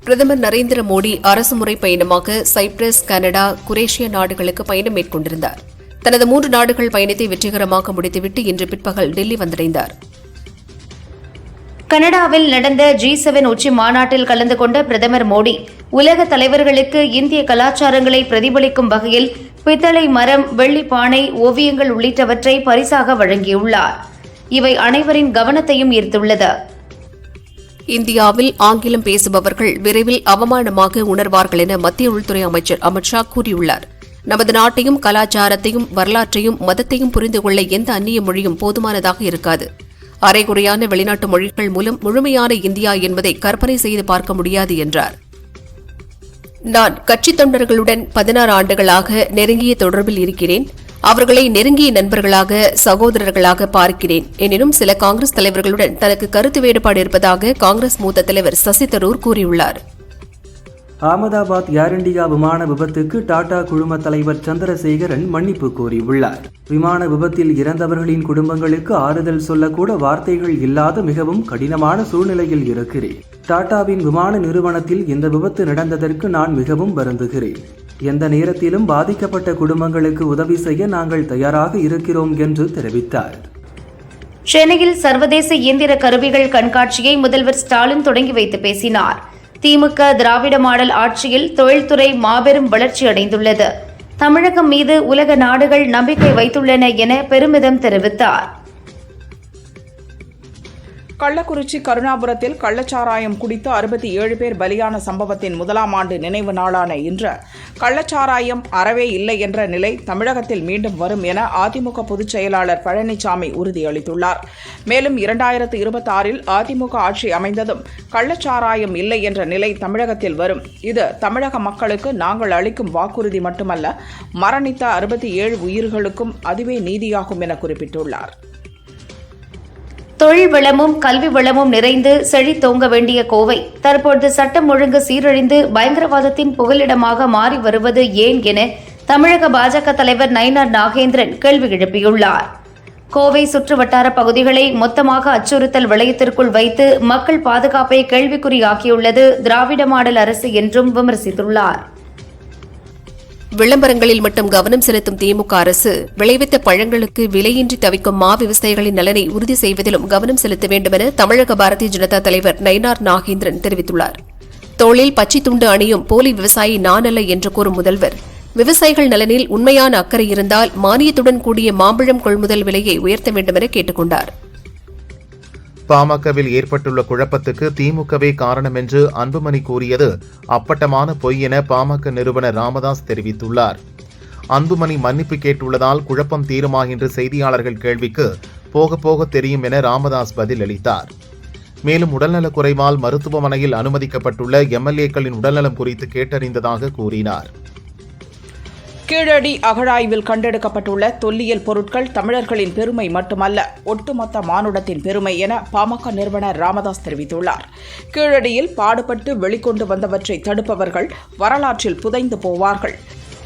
பிரதமர் நரேந்திர மோடி அரசுமுறை பயணமாக சைப்ரஸ், கனடா, குரேஷியா நாடுகளுக்கு பயணம் மேற்கொண்டிருந்தார். தனது 3 நாடுகள் பயணத்தை வெற்றிகரமாக முடித்துவிட்டு இன்று பிற்பகல் டெல்லி வந்தடைந்தார். கனடாவில் நடந்த G7 உச்சி மாநாட்டில் கலந்து கொண்ட பிரதமர் மோடி உலக தலைவர்களுக்கு இந்திய கலாச்சாரங்களை பிரதிபலிக்கும் வகையில் பித்தளை மரம், வெள்ளி பானை, ஓவியங்கள் உள்ளிட்டவற்றை பரிசாக வழங்கியுள்ளார். இவை அனைவரின் கவனத்தையும் ஈர்த்துள்ளது. இந்தியாவில் ஆங்கிலம் பேசுபவர்கள் விரைவில் அவமானமாக உணர்வார்கள் என மத்திய உள்துறை அமைச்சர் அமித் ஷா கூறியுள்ளார். நமது நாட்டையும் கலாச்சாரத்தையும் வரலாற்றையும் மதத்தையும் புரிந்து கொள்ள எந்த அந்நிய மொழியும் போதுமானதாக இருக்காது. அரைகுறையான வெளிநாட்டு மொழிகள் மூலம் முழுமையான இந்தியா என்பதை கற்பனை செய்து பார்க்க முடியாது என்றார். நான் கட்சித் தொண்டர்களுடன் 16 ஆண்டுகளாக நெருங்கிய தொடர்பில் இருக்கிறேன். அவர்களை நெருங்கிய நண்பர்களாக, சகோதரர்களாக பார்க்கிறேன். எனினும் சில காங்கிரஸ் தலைவர்களுடன் தனக்கு கருத்து வேறுபாடு இருப்பதாக காங்கிரஸ் மூத்த தலைவர் சசி தரூர் கூறியுள்ளார். அகமதாபாத் ஏர் இண்டியா விமான விபத்துக்கு டாடா குழும தலைவர் சந்திரசேகரன் மன்னிப்பு கோரியுள்ளார். விமான விபத்தில் இறந்தவர்களின் குடும்பங்களுக்கு ஆறுதல் சொல்லக்கூட வார்த்தைகள் இல்லாத மிகவும் கடினமான சூழ்நிலையில் இருக்கிறேன். டாடாவின் விமான நிறுவனத்தில் இந்த விபத்து நடந்ததற்கு நான் மிகவும் வருந்துகிறேன். எந்த நேரத்திலும் பாதிக்கப்பட்ட குடும்பங்களுக்கு உதவி செய்ய நாங்கள் தயாராக இருக்கிறோம் என்று தெரிவித்தார். சென்னையில் சர்வதேச இயந்திர கருவிகள் கண்காட்சியை முதல்வர் ஸ்டாலின் தொடங்கி வைத்து பேசினார். திமுக திராவிட மாடல் ஆட்சியில் தொழில்துறை மாபெரும் வளர்ச்சி அடைந்துள்ளது. தமிழகம் மீது உலக நாடுகள் நம்பிக்கை வைத்துள்ளன என பெருமிதம் தெரிவித்தார். கள்ளக்குறிச்சி கருணாபுரத்தில் கள்ளச்சாராயம் குடித்து 67 பேர் பலியான சம்பவத்தின் 1ஆம் ஆண்டு நினைவு நாளான இன்று கள்ளச்சாராயம் அறவே இல்லை என்ற நிலை தமிழகத்தில் மீண்டும் வரும் என அதிமுக பொதுச் செயலாளர் பழனிசாமி உறுதியளித்துள்ளார். மேலும் 2026இல் அதிமுக ஆட்சி அமைந்ததும் கள்ளச்சாராயம் இல்லை என்ற நிலை தமிழகத்தில் வரும். இது தமிழக மக்களுக்கு நாங்கள் அளிக்கும் வாக்குறுதி மட்டுமல்ல, மரணித்த 67 உயிர்களுக்கும் அதுவே நீதியாகும் என குறிப்பிட்டுள்ளார். தொழில் வளமும் கல்வி வளமும் நிறைந்து செழித்தோங்க வேண்டிய கோவை தற்போது சட்டம் ஒழுங்கு சீரழிந்து பயங்கரவாதத்தின் புகலிடமாக மாறி வருவது ஏன் என தமிழக பாஜக தலைவர் நயினார் நாகேந்திரன் கேள்வி எழுப்பியுள்ளார். கோவை சுற்றுவட்டார பகுதிகளை மொத்தமாக அச்சுறுத்தல் வளையத்திற்குள் வைத்து மக்கள் பாதுகாப்பை கேள்விக்குறியாக்கியுள்ளது திராவிட மாடல் அரசு என்றும் விமர்சித்துள்ளார். விளம்பரங்களில் மட்டும் கவனம் செலுத்தும் திமுக அரசு விளைவித்த பழங்களுக்கு விலையின்றி தவிக்கும் விவசாயிகளின் நலனை உறுதி செய்வதிலும் கவனம் செலுத்த வேண்டும் என தமிழக பாரதிய ஜனதா தலைவர் நயினார் நாகேந்திரன் தெரிவித்துள்ளார். தோளில் பச்சை துண்டு அணியும் போலி விவசாயி நான் அல்ல என்று கூறும் முதல்வர், விவசாயிகள் நலனில் உண்மையான அக்கறை இருந்தால் மானியத்துடன் கூடிய மாம்பழம் கொள்முதல் விலையை உயர்த்த வேண்டும் என கேட்டுக் கொண்டார். பாமகவில் ஏற்பட்டுள்ள குழப்பத்துக்கு திமுகவே காரணம் என்று அன்புமணி கூறியது அப்பட்டமான பொய் என பாமக நிறுவனர் ராமதாஸ் தெரிவித்துள்ளார். அன்புமணி மன்னிப்பு கேட்டுள்ளதால் குழப்பம் தீருமா என்று செய்தியாளர்கள் கேள்விக்கு போக போக தெரியும் என ராமதாஸ் பதிலளித்தார். மேலும் உடல்நலக் குறைவால் மருத்துவமனையில் அனுமதிக்கப்பட்டுள்ள எம்எல்ஏக்களின் உடல்நலம் குறித்து கேட்டறிந்ததாக கூறினார். கீழடி அகழாய்வில் கண்டெடுக்கப்பட்டுள்ள தொல்லியல் பொருட்கள் தமிழர்களின் பெருமை மட்டுமல்ல, ஒட்டுமொத்த மானுடத்தின் பெருமை என பாமக நிறுவனர் ராமதாஸ் தெரிவித்துள்ளார். கீழடியில் பாடுபட்டு வெளிக்கொண்டு வந்தவற்றை தடுப்பவர்கள் வரலாற்றில் புதைந்து போவார்கள்.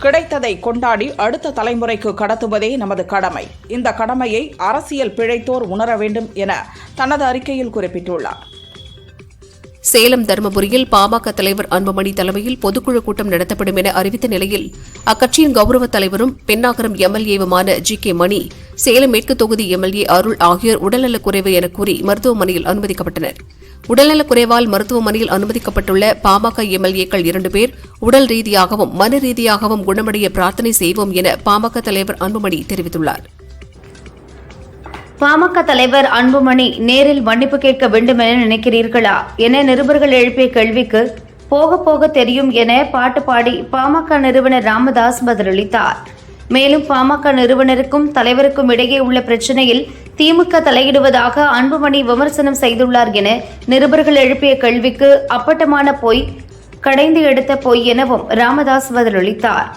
கிடைத்ததை கொண்டாடி அடுத்த தலைமுறைக்கு கடத்துவதே நமது கடமை. இந்த கடமையை அரசியல் பிழைத்தோர் உணர வேண்டும் என தனது அறிக்கையில் குறிப்பிட்டுள்ளார். சேலம், தருமபுரியில் பாமக தலைவர் அன்புமணி தலைமையில் பொதுக்குழு கூட்டம் நடத்தப்படும் என அறிவித்த நிலையில் அக்கட்சியின் கௌரவ தலைவரும் பென்னாகரம் எம்எல்ஏவுமான ஜி.கே. மணி, சேலம் மேற்கு தொகுதி எம்எல்ஏ அருள் ஆகியோர் உடல்நலக்குறைவு என கூறி மருத்துவமனையில் அனுமதிக்கப்பட்டனர். உடல்நலக்குறைவால் மருத்துவமனையில் அனுமதிக்கப்பட்டுள்ள பாமக எம்எல்ஏக்கள் 2 பேர் உடல் ரீதியாகவும் மன ரீதியாகவும் குணமடைய பிரார்த்தனை செய்வோம் என பாமக தலைவர் அன்புமணி தெரிவித்துள்ளார். பாமக தலைவர் அன்புமணி நேரில் மன்னிப்பு கேட்க வேண்டும் என நினைக்கிறீர்களா என நிருபர்கள் எழுப்பிய கேள்விக்கு போக போக தெரியும் என பாட்டு பாடி பாமக நிறுவனர் ராமதாஸ் பதிலளித்தார். மேலும் பாமக நிறுவனருக்கும் தலைவருக்கும் இடையே உள்ள பிரச்சினையில் திமுக தலையிடுவதாக அன்புமணி விமர்சனம் செய்துள்ளார் என நிருபர்கள் எழுப்பிய கேள்விக்கு அப்பட்டமான பொய், கடைந்து எடுத்த பொய் எனவும் ராமதாஸ் பதிலளித்தார்.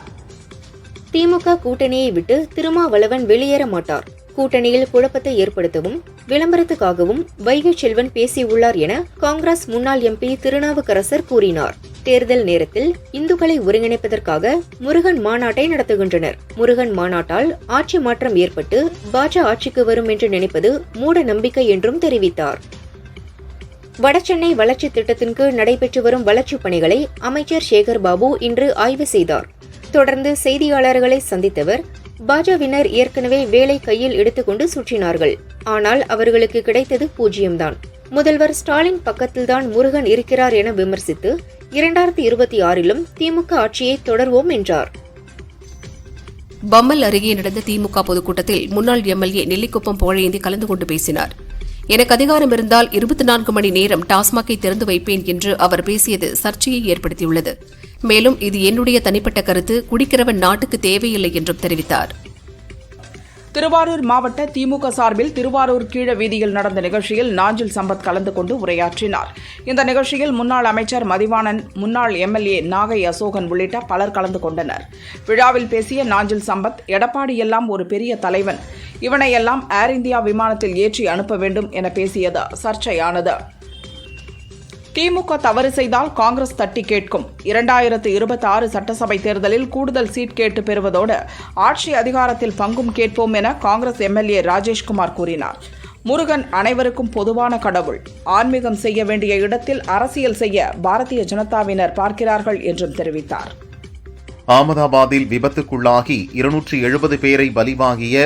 திமுக கூட்டணியை விட்டு திருமாவளவன் வெளியேற மாட்டார். கூட்டணியில் குழப்பத்தை ஏற்படுத்தவும் விளம்பரத்துக்காகவும் வைகை செல்வன் பேசியுள்ளார் என காங்கிரஸ் முன்னாள் எம்பி திருநாவுக்கரசர் கூறினார். தேர்தல் நேரத்தில் இந்துக்களை ஒருங்கிணைப்பதற்காக முருகன் மாநாட்டை நடத்துகின்றனர். முருகன் மாநாட்டால் ஆட்சி மாற்றம் ஏற்பட்டு பாஜக ஆட்சிக்கு வரும் என்று நினைப்பது மூட நம்பிக்கை என்றும் தெரிவித்தார். வடசென்னை வளர்ச்சி திட்டத்தின் கீழ் நடைபெற்று வரும் வளர்ச்சிப் பணிகளை அமைச்சர் சேகர் பாபு இன்று ஆய்வு செய்தார். தொடர்ந்து செய்தியாளர்களை சந்தித்தவர், பாஜகவினர் ஏற்கனவே வேலை கையில் எடுத்துக்கொண்டு சுற்றினார்கள். ஆனால் அவர்களுக்கு கிடைத்தது 0 முதல்வர் ஸ்டாலின் பக்கத்தில்தான் முருகன் இருக்கிறார் என விமர்சித்து 2026லும் திமுக ஆட்சியை தொடர்வோம் என்றார். பம்மல் அருகே நடந்த திமுக பொதுக்கூட்டத்தில் முன்னாள் எம்எல்ஏ நெல்லிக்குப்பம் புகழேந்தி கலந்து கொண்டு பேசினார். எனக்கு அதிகாரம் இருந்தால் 24 மணி நேரம் டாஸ்மாகை திறந்து வைப்பேன் என்று அவர் பேசியது சர்ச்சையை ஏற்படுத்தியுள்ளது. மேலும் இது என்னுடைய தனிப்பட்ட கருத்து, குடிக்கிறவன் நாட்டுக்கு தேவையில்லை என்றும் தெரிவித்தார். திருவாரூர் மாவட்ட திமுக சார்பில் திருவாரூர் கீழ வீதியில் நடந்த நிகழ்ச்சியில் நாஞ்சில் சம்பத் கலந்து கொண்டு உரையாற்றினார். இந்த நிகழ்ச்சியில் முன்னாள் அமைச்சர் மதிவாணன், முன்னாள் எம்எல்ஏ நாகை அசோகன் உள்ளிட்ட பலர் கலந்து கொண்டனர். விழாவில் பேசிய நாஞ்சில் சம்பத், எடப்பாடி எல்லாம் ஒரு பெரிய தலைவன், இவனையெல்லாம் ஏர் இந்தியா விமானத்தில் ஏற்றி அனுப்ப வேண்டும் என பேசியது சர்ச்சையானது. திமுக தவறு செய்தால் காங்கிரஸ் தட்டி கேட்கும். 2026 சட்டசபை தேர்தலில் கூடுதல் சீட் கேட்டு பெறுவதோடு ஆட்சி அதிகாரத்தில் பங்கும் கேட்போம் என காங்கிரஸ் எம்எல்ஏ ராஜேஷ்குமார் கூறினார். முருகன் அனைவருக்கும் பொதுவான கடவுள். ஆன்மீகம் செய்ய வேண்டிய இடத்தில் அரசியல் செய்ய பாரதிய ஜனதாவினர் பார்க்கிறார்கள் என்றும் தெரிவித்தார். அகமதாபாத்தில் விபத்துக்குள்ளாகி 270 பேரை பலிவாங்கிய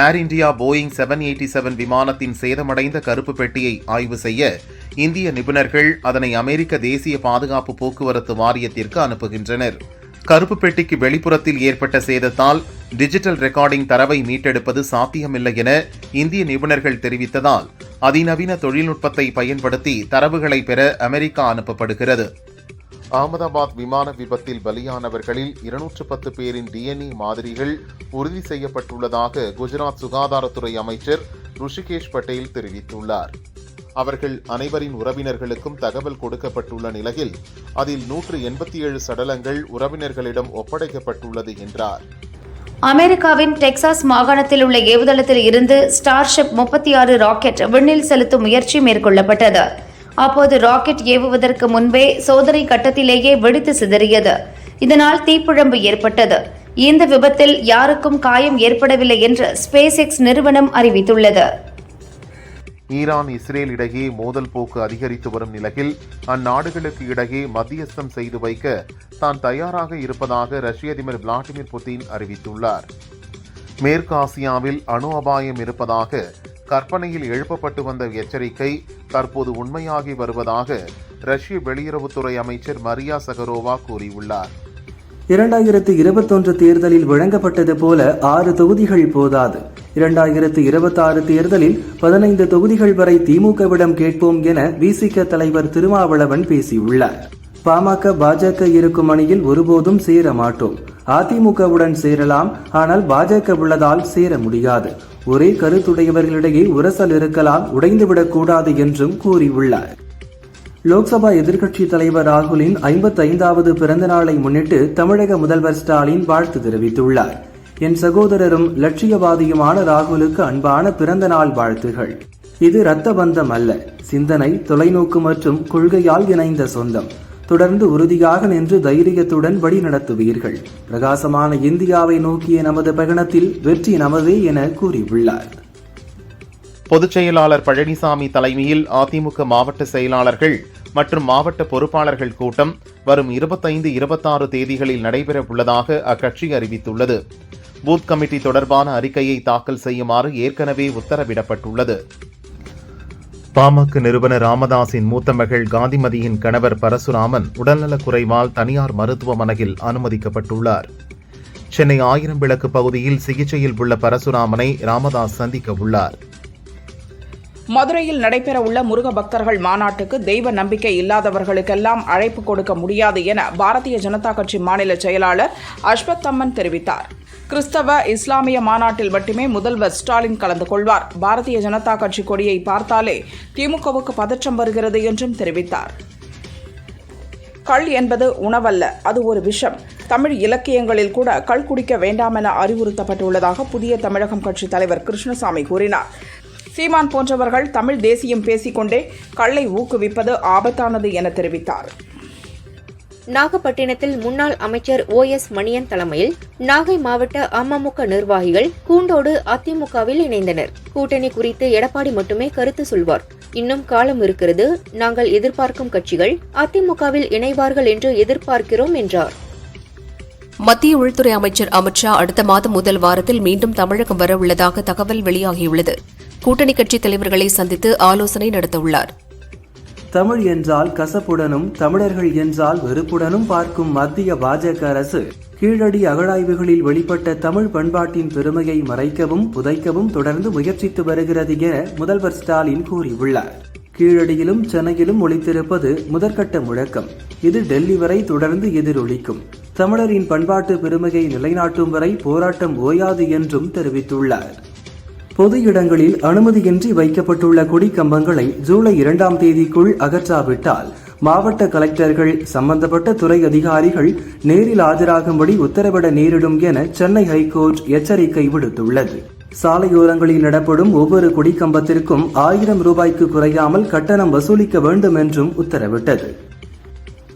ஏர் இந்தியா போயிங் 787 விமானத்தின் சேதமடைந்த கருப்பு பெட்டியை ஆய்வு செய்ய இந்திய நிபுணர்கள் அதனை அமெரிக்க தேசிய பாதுகாப்பு போக்குவரத்து வாரியத்திற்கு அனுப்புகின்றனர். கருப்பு பெட்டிக்கு வெளிப்புறத்தில் ஏற்பட்ட சேதத்தால் டிஜிட்டல் ரெக்கார்டிங் தரவை மீட்டெடுப்பது சாத்தியமில்லை என இந்திய நிபுணர்கள் தெரிவித்ததால் அதிநவீன தொழில்நுட்பத்தை பயன்படுத்தி தரவுகளை பெற அமெரிக்கா அனுப்பப்படுகிறது. அகமதாபாத் விமான விபத்தில் பலியானவர்களில் 210 பேரின் DNA மாதிரிகள் உறுதி செய்யப்பட்டுள்ளதாக குஜராத் சுகாதாரத்துறை அமைச்சர் ருஷிகேஷ் பட்டேல் தெரிவித்துள்ளார். அவர்கள் அனைவரின் உறவினர்களுக்கும் தகவல் கொடுக்கப்பட்டுள்ள நிலையில் அதில் 187 சடலங்கள் உறவினர்களிடம் ஒப்படைக்கப்பட்டுள்ளது என்றார். அமெரிக்காவின் டெக்சாஸ் மாகாணத்தில் உள்ள ஏவுதளத்தில் இருந்து ஸ்டார்ஷிப் 36 ராக்கெட் விண்ணில் செலுத்தும் முயற்சி மேற்கொள்ளப்பட்டது. அப்போது ராக்கெட் ஏவுவதற்கு முன்பே சோதனை கட்டத்திலேயே வெடித்து சிதறியது. இதனால் தீப்பிழம்பு ஏற்பட்டது. இந்த விபத்தில் யாருக்கும் காயம் ஏற்படவில்லை என்று ஸ்பேஸ் எக்ஸ் நிறுவனம் அறிவித்துள்ளது. ஈரான் இஸ்ரேல் இடையே மோதல் போக்கு அதிகரித்து வரும் நிலையில் அந்நாடுகளுக்கு இடையே மத்தியஸ்தம் செய்து வைக்க தான் தயாராக இருப்பதாக ரஷ்ய அதிபர் விளாடிமிர் புட்டின் அறிவித்துள்ளார். மேற்கு ஆசியாவில் அணு அபாயம் இருப்பதாக கற்பனையில் எழுப்பப்பட்டு வந்த எச்சரிக்கை தற்போது உண்மையாகி வருவதாக ரஷ்ய வெளியுறவுத்துறை அமைச்சர் மரியா சகரோவா கூறியுள்ளார். 2021 தேர்தலில் வழங்கப்பட்டது போல 6 தொகுதிகள் போதாது. 2026 தேர்தலில் 15 தொகுதிகள் வரை திமுகவிடம் கேட்போம் என விசிக தலைவர் திருமாவளவன் பேசியுள்ளார். பாமக பாஜக இருக்கும் அணியில் ஒருபோதும் சேர மாட்டோம். அதிமுகவுடன் சேரலாம், ஆனால் பாஜக உள்ளதால் சேர முடியாது. ஒரே கருத்துடையவர்களிடையே உரசல் இருக்கலாம், உடைந்துவிடக் கூடாது என்றும் கூறியுள்ளார். லோக்சபா எதிர்க்கட்சித் தலைவர் ராகுலின் 55வது பிறந்த நாளை முன்னிட்டு தமிழக முதல்வர் ஸ்டாலின் வாழ்த்து தெரிவித்துள்ளார். என் சகோதரரும் லட்சியவாதியுமான ராகுலுக்கு அன்பான பிறந்த நாள் வாழ்த்துகள். இது இரத்த பந்தம் அல்ல, சிந்தனை, தொலைநோக்கு மற்றும் கொள்கையால் இணைந்த சொந்தம். தொடர்ந்து உறுதியாக நின்று தைரியத்துடன் வழிநடத்துவீர்கள். பிரகாசமான இந்தியாவை நோக்கிய நமது பயணத்தில் வெற்றி நமதே என கூறியுள்ளார். பொதுச் செயலாளர் பழனிசாமி தலைமையில் அதிமுக மாவட்ட செயலாளர்கள் மற்றும் மாவட்ட பொறுப்பாளர்கள் கூட்டம் வரும் 25, 26 தேதிகளில் நடைபெற உள்ளதாக அக்கட்சி அறிவித்துள்ளது. பூத் கமிட்டி தொடர்பான அறிக்கையை தாக்கல் செய்யுமாறு ஏற்கனவே உத்தரவிடப்பட்டுள்ளது. பாமக நிறுவனர் ராமதாஸின் மூத்த மகள் காந்திமதியின் கணவர் பரசுராமன் உடல்நலக் குறைவால் தனியார் மருத்துவமனையில் அனுமதிக்கப்பட்டுள்ளார். சென்னை 1000 விளக்கு பகுதியில் சிகிச்சையில் உள்ள பரசுராமனை ராமதாஸ் சந்திக்க உள்ளார். மதுரையில் நடைபெறவுள்ள முருக பக்தர்கள் மாநாட்டுக்கு தெய்வ நம்பிக்கை இல்லாதவர்களுக்கெல்லாம் அழைப்பு கொடுக்க முடியாது என பாரதிய ஜனதா கட்சி மாநில செயலாளர் அஷ்வத் அம்மன் தெரிவித்தார். கிறிஸ்தவ இஸ்லாமிய மாநாட்டில் மட்டுமே முதல்வர் ஸ்டாலின் கலந்து கொள்வார். பாரதிய ஜனதா கட்சி கொடியை பார்த்தாலே திமுகவுக்கு பதற்றம் வருகிறது என்றும் தெரிவித்தார். கள் என்பது உணவல்ல, அது ஒரு விஷம். தமிழ் இலக்கியங்களில் கூட கள் குடிக்க வேண்டாம் என அறிவுறுத்தப்பட்டுள்ளதாக புதிய தமிழகம் கட்சி தலைவர் கிருஷ்ணசாமி கூறினார். சீமான் போன்றவர்கள் தமிழ் தேசியம் பேசிக்கொண்டே கள்ளை ஊக்குவிப்பது ஆபத்தானது என தெரிவித்தார். நாகப்பட்டினத்தில் முன்னாள் அமைச்சர் OS மணியன் தலைமையில் நாகை மாவட்ட அமமுக நிர்வாகிகள் கூண்டோடு அதிமுகவில் இணைந்தனர். கூட்டணி குறித்து எடப்பாடி மட்டுமே கருத்து சொல்வார். இன்னும் காலம் இருக்கிறது. நாங்கள் எதிர்பார்க்கும் கட்சிகள் அதிமுகவில் இணைவார்கள் என்று எதிர்பார்க்கிறோம் என்றார். மத்திய உள்துறை அமைச்சர் அமித்ஷா அடுத்த மாதம் முதல் வாரத்தில் மீண்டும் தமிழகம் வரவுள்ளதாக தகவல் வெளியாகியுள்ளது. கூட்டணி கட்சித் தலைவர்களை சந்தித்து ஆலோசனை நடத்தவுள்ளார். தமிழ் என்றால் கசப்புடனும் தமிழர்கள் என்றால் வெறுப்புடனும் பார்க்கும் மத்திய பாஜக அரசு கீழடி அகழாய்வுகளில் வெளிப்பட்ட தமிழ் பண்பாட்டின் பெருமையை மறைக்கவும் புதைக்கவும் தொடர்ந்து முயற்சித்து வருகிறது என முதல்வர் ஸ்டாலின் கூறியுள்ளார். கீழடியிலும் சென்னையிலும் ஒலித்திருப்பது முதற்கட்ட முழக்கம். இது டெல்லி வரை தொடர்ந்து எதிரொலிக்கும். தமிழரின் பண்பாட்டு பெருமையை நிலைநாட்டும் வரை போராட்டம் ஓயாது என்றும் தெரிவித்துள்ளார். பொது இடங்களில் அனுமதியின்றி வைக்கப்பட்டுள்ள கொடிக்கம்பங்களை ஜூலை 2ஆம் தேதிக்குள் அகற்றாவிட்டால் மாவட்ட கலெக்டர்கள் சம்பந்தப்பட்ட துறை அதிகாரிகள் நேரில் ஆஜராகும்படி உத்தரவிட நேரிடும் என சென்னை ஹைகோர்ட் எச்சரிக்கை விடுத்துள்ளது. சாலையோரங்களில் நடப்படும் ஒவ்வொரு கொடிக்கம்பத்திற்கும் 1000 ரூபாய்க்கு குறையாமல் கட்டணம் வசூலிக்க வேண்டும் என்றும் உத்தரவிட்டது.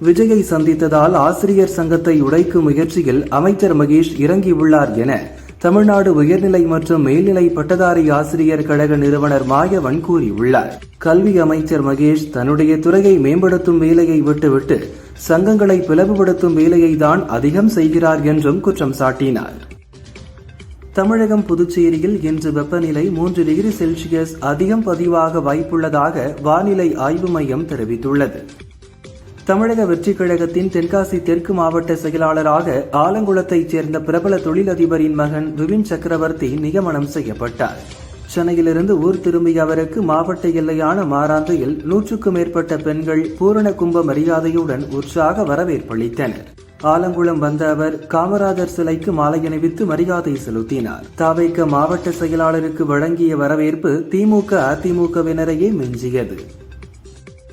விஜயை சந்தித்ததால் ஆசிரியர் சங்கத்தை உடைக்கும் முயற்சியில் அமைச்சர் மகேஷ் இறங்கியுள்ளார் என தமிழ்நாடு உயர்நிலை மற்றும் மேல்நிலை பட்டதாரி ஆசிரியர் கழக நிறுவனர் மாயவன் கூறியுள்ளார். கல்வி அமைச்சர் மகேஷ் தன்னுடைய துறையை மேம்படுத்தும் வேலையை விட்டுவிட்டு சங்கங்களை பிளவுபடுத்தும் வேலையை தான் அதிகம் செய்கிறார் என்றும் குற்றம் சாட்டினார். தமிழகம் புதுச்சேரியில் இன்று வெப்பநிலை 3 டிகிரி செல்சியஸ் அதிகம் பதிவாக வாய்ப்புள்ளதாக வானிலை ஆய்வு மையம் தெரிவித்துள்ளது. தமிழக வெற்றிக் கழகத்தின் தென்காசி தெற்கு மாவட்ட செயலாளராக ஆலங்குளத்தைச் சேர்ந்த பிரபல தொழிலதிபரின் மகன் விபின் சக்கரவர்த்தி நியமனம் செய்யப்பட்டார். சென்னையிலிருந்து ஊர் திரும்பிய அவருக்கு மாவட்ட எல்லையான மாராந்தையில் 100க்கும் மேற்பட்ட பெண்கள் பூரண கும்ப மரியாதையுடன் உற்சாக வரவேற்பளித்தனர். ஆலங்குளம் வந்த அவர் காமராஜர் சிலைக்கு மாலை அணிவித்து மரியாதை செலுத்தினார். தாவேக மாவட்ட செயலாளருக்கு வழங்கிய வரவேற்பு திமுக அதிமுகவினரையே மிஞ்சியது.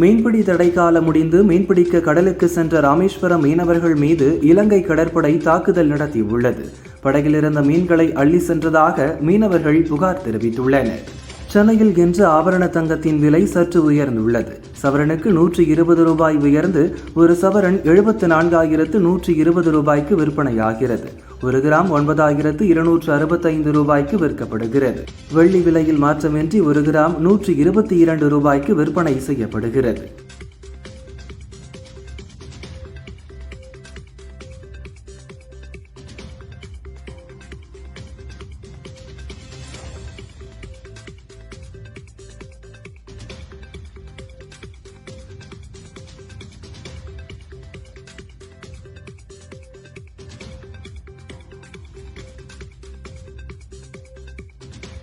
மீன்பிடி தடைக்காலம் முடிந்து மீன்பிடிக்க கடலுக்கு சென்ற ராமேஸ்வரம் மீனவர்கள் மீது இலங்கை கடற்படை தாக்குதல் நடத்தியுள்ளது. படகில் இருந்த மீன்களை அள்ளி சென்றதாக மீனவர்கள் புகார் தெரிவித்துள்ளனர். சென்னையில் இன்று ஆபரண தங்கத்தின் விலை சற்று உயர்ந்துள்ளது. சவரனுக்கு 120 ரூபாய் உயர்ந்து ஒரு சவரன் 74,120 ரூபாய்க்கு விற்பனையாகிறது. 1 கிராம் 9,265 ரூபாய்க்கு விற்கப்படுகிறது. வெள்ளி விலையில் மாற்றமின்றி 1 கிராம் 122 ரூபாய்க்கு விற்பனை செய்யப்படுகிறது.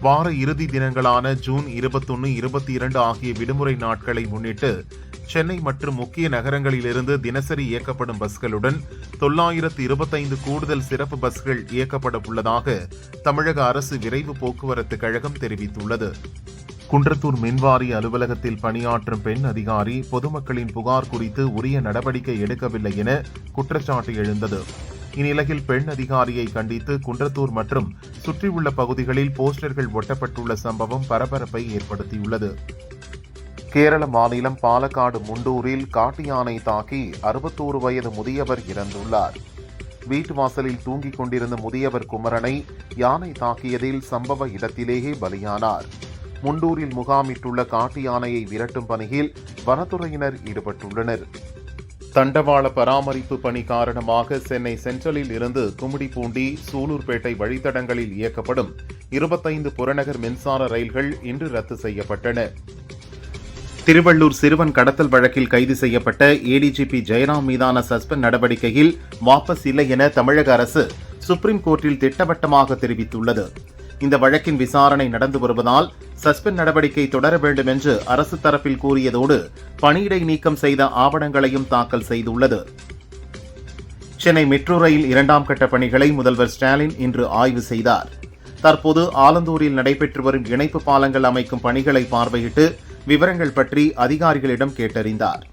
வார இறுதி தினங்களான ஜூன் 21, 22 ஆகிய விடுமுறை நாட்களை முன்னிட்டு சென்னை மற்றும் முக்கிய நகரங்களிலிருந்து தினசரி இயக்கப்படும் பஸ்களுடன் 925 கூடுதல் சிறப்பு பஸ்கள் இயக்கப்பட உள்ளதாக தமிழக அரசு விரைவு போக்குவரத்து கழகம் தெரிவித்துள்ளது. குன்றத்தூர் மின்வாரிய அலுவலகத்தில் பணியாற்றும் பெண் அதிகாரி பொதுமக்களின் புகார் குறித்து உரிய நடவடிக்கை எடுக்கவில்லை என குற்றச்சாட்டு எழுந்தது. இந்நிலையில் பெண் அதிகாரியை கண்டித்து குன்றத்தூர் மற்றும் சுற்றியுள்ள பகுதிகளில் போஸ்டர்கள் ஒட்டப்பட்டுள்ள சம்பவம் பரபரப்பை ஏற்படுத்தியுள்ளது. கேரள மாநிலம் பாலக்காடு முண்டூரில் காட்டு யானை தாக்கி 61 வயது முதியவர் இறந்துள்ளார். வீட்டு வாசலில் தூங்கிக் கொண்டிருந்த முதியவர் குமரனை யானை தாக்கியதில் சம்பவ இடத்திலேயே பலியானார். முண்டூரில் முகாமிட்டுள்ள காட்டு யானையை விரட்டும் பணியில் வனத்துறையினர் ஈடுபட்டுள்ளனர். தண்டவாள பராமரிப்பு பணி காரணமாக சென்னை சென்ட்ரலில் இருந்து கும்மிடிப்பூண்டி, சூலூர்பேட்டை வழித்தடங்களில் இயக்கப்படும் 25 புறநகர் மின்சார ரயில்கள் இன்று ரத்து செய்யப்பட்டன. திருவள்ளூர் சிறுவன் கடத்தல் வழக்கில் கைது செய்யப்பட்ட ஏடிஜிபி ஜெயராம் மீதான சஸ்பெண்ட் நடவடிக்கையில் வாபஸ் இல்லை என தமிழக அரசு சுப்ரீம் கோர்ட்டில் திட்டவட்டமாக தெரிவித்துள்ளது. இந்த வழக்கின் விசாரணை நடந்து வருவதால் சஸ்பெண்ட் நடவடிக்கை தொடர வேண்டும் என்று அரசு தரப்பில் கூறியதோடு பணியிடை நீக்கம் செய்த ஆவணங்களையும் தாக்கல் செய்துள்ளது. சென்னை மெட்ரோ ரயில் 2ஆம் கட்ட பணிகளை முதல்வர் ஸ்டாலின் இன்று ஆய்வு செய்தார். தற்போது ஆலந்தூரில் நடைபெற்று வரும் இணைப்பு பாலங்கள் அமைக்கும் பணிகளை பார்வையிட்டு விவரங்கள் பற்றி அதிகாரிகளிடம் கேட்டறிந்தார்.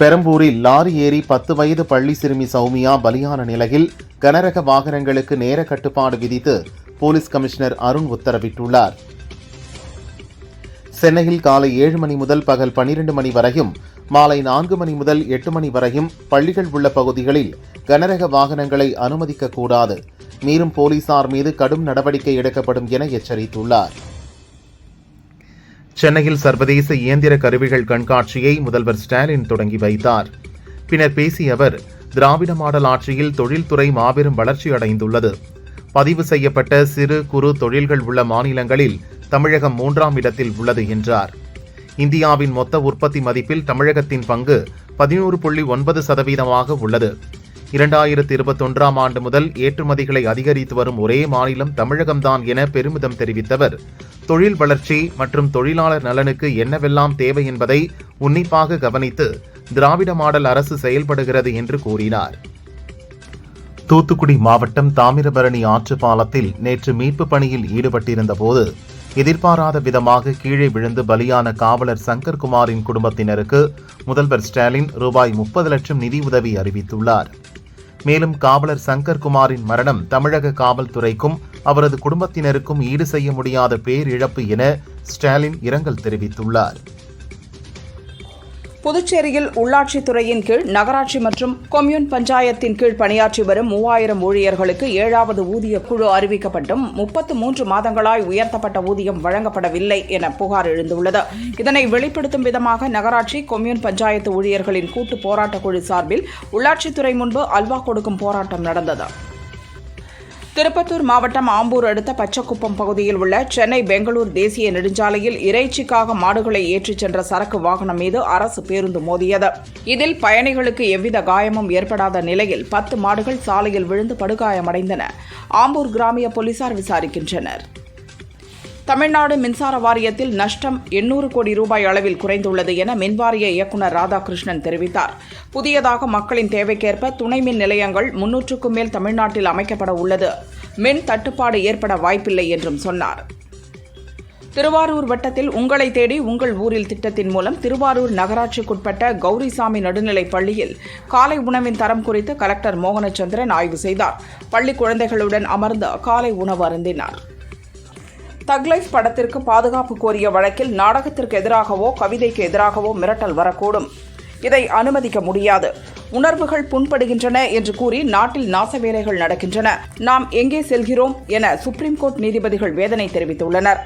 பெரம்பூரில் லாரி ஏறி 10 வயது பள்ளி சிறுமி சௌமியா பலியான நிலையில் கனரக வாகனங்களுக்கு நேர கட்டுப்பாடு விதித்து போலீஸ் கமிஷனர் அருண் உத்தரவிட்டுள்ளார். சென்னையில் காலை 7 மணி முதல் பகல் 12 மணி வரையும், மாலை 4 மணி முதல் 8 மணி வரையும் பள்ளிகள் உள்ள பகுதிகளில் கனரக வாகனங்களை அனுமதிக்க கூடாது. மீறும் போலீசார் மீது கடும் நடவடிக்கை எடுக்கப்படும் என எச்சரித்துள்ளார். சென்னையில் சர்வதேச இயந்திர கருவிகள் கண்காட்சியை முதல்வர் ஸ்டாலின் தொடங்கி வைத்தார். பின்னர் பேசிய அவர், திராவிட மாடல் ஆட்சியில் தொழில்துறை மாபெரும் வளர்ச்சி அடைந்துள்ளது. பதிவு செய்யப்பட்ட சிறு குறு தொழில்கள் உள்ள மாநிலங்களில் தமிழகம் 3ஆம் இடத்தில் உள்ளது என்றார். இந்தியாவின் மொத்த உற்பத்தி மதிப்பில் தமிழகத்தின் பங்கு 11.9% உள்ளது. 2021ஆம் ஆண்டு முதல் ஏற்றுமதிகளை அதிகரித்து வரும் ஒரே மாநிலம் தமிழகம்தான் என பெருமிதம் தெரிவித்தவர், தொழில் வளர்ச்சி மற்றும் தொழிலாளர் நலனுக்கு என்னவெல்லாம் தேவை என்பதை உன்னிப்பாக கவனித்து திராவிட மாடல் அரசு செயல்படுகிறது என்று கூறினார். தூத்துக்குடி மாவட்டம் தாமிரபரணி ஆற்று பாலத்தில் நேற்று மீட்பு பணியில் ஈடுபட்டிருந்த போது எதிர்பாராத விதமாக கீழே விழுந்து பலியான காவலர் சங்கர்குமாரின் குடும்பத்தினருக்கு முதல்வர் ஸ்டாலின் ரூபாய் 30 லட்சம் நிதி உதவி அறிவித்துள்ளார். மேலும் காவலர் சங்கர்குமாரின் மரணம் தமிழக காவல்துறைக்கும் அவரது குடும்பத்தினருக்கும் ஈடு செய்ய முடியாத பேரிழப்பு என ஸ்டாலின் இரங்கல் தெரிவித்துள்ளார். புதுச்சேரியில் உள்ளாட்சித்துறையின் கீழ் நகராட்சி மற்றும் கொம்யூன் பஞ்சாயத்தின் கீழ் பணியாற்றி வரும் 3000 ஊழியர்களுக்கு 7வது ஊதிய குழு அறிவிக்கப்பட்டும் 33 மாதங்களாய் உயர்த்தப்பட்ட ஊதியம் வழங்கப்படவில்லை என புகார் எழுந்துள்ளது. இதனை வெளிப்படுத்தும் விதமாக நகராட்சி கொம்யூன் பஞ்சாயத்து ஊழியர்களின் கூட்டு போராட்டக் குழு சார்பில் உள்ளாட்சித்துறை முன்பு அல்வா கொடுக்கும் போராட்டம் நடந்தது. திருப்பத்தூர் மாவட்டம் ஆம்பூர் அடுத்த பச்சக்குப்பம் பகுதியில் உள்ள சென்னை பெங்களூர் தேசிய நெடுஞ்சாலையில் இறைச்சிக்காக மாடுகளை ஏற்றிச் சென்ற சரக்கு வாகனம் மீது அரசு பேருந்து மோதியது. இதில் பயணிகளுக்கு எவ்வித காயமும் ஏற்படாத நிலையில் 10 மாடுகள் சாலையில் விழுந்து படுகாயமடைந்தன. ஆம்பூர் கிராமிய போலீசார் விசாரிக்கின்றனர். தமிழ்நாடு மின்சார வாரியத்தில் நஷ்டம் 800 கோடி ரூபாய் அளவில் குறைந்துள்ளது என மின்வாரிய இயக்குநர் ராதாகிருஷ்ணன் தெரிவித்தார். புதியதாக மக்களின் தேவைக்கேற்ப துணை மின் நிலையங்கள் 300க்கும் மேல் தமிழ்நாட்டில் அமைக்கப்பட உள்ளது. மின் தட்டுப்பாடு ஏற்பட வாய்ப்பில்லை என்றும் சொன்னார். திருவாரூர் வட்டத்தில் உங்களை தேடி உங்கள் ஊரில் திட்டத்தின் மூலம் திருவாரூர் நகராட்சிக்குட்பட்ட கௌரிசாமி நடுநிலைப் பள்ளியில் காலை உணவின் தரம் குறித்து கலெக்டர் மோகனச்சந்திரன் ஆய்வு செய்தார். பள்ளி குழந்தைகளுடன் அமர்ந்து காலை உணவு அருந்தினார். தக் லைஃப் படத்திற்கு பாதுகாப்பு கோரிய வழக்கில் நாடகத்திற்கு எதிராகவோ கவிதைக்கு எதிராகவோ மிரட்டல் வரக்கூடும். இதை அனுமதிக்க முடியாது. உணர்வுகள் புண்படுகின்றன என்று கூறி நாட்டில் நாசவேலைகள் நடக்கின்றன. நாம் எங்கே செல்கிறோம் என சுப்ரீம் கோர்ட் நீதிபதிகள் வேதனை தெரிவித்துள்ளனர்.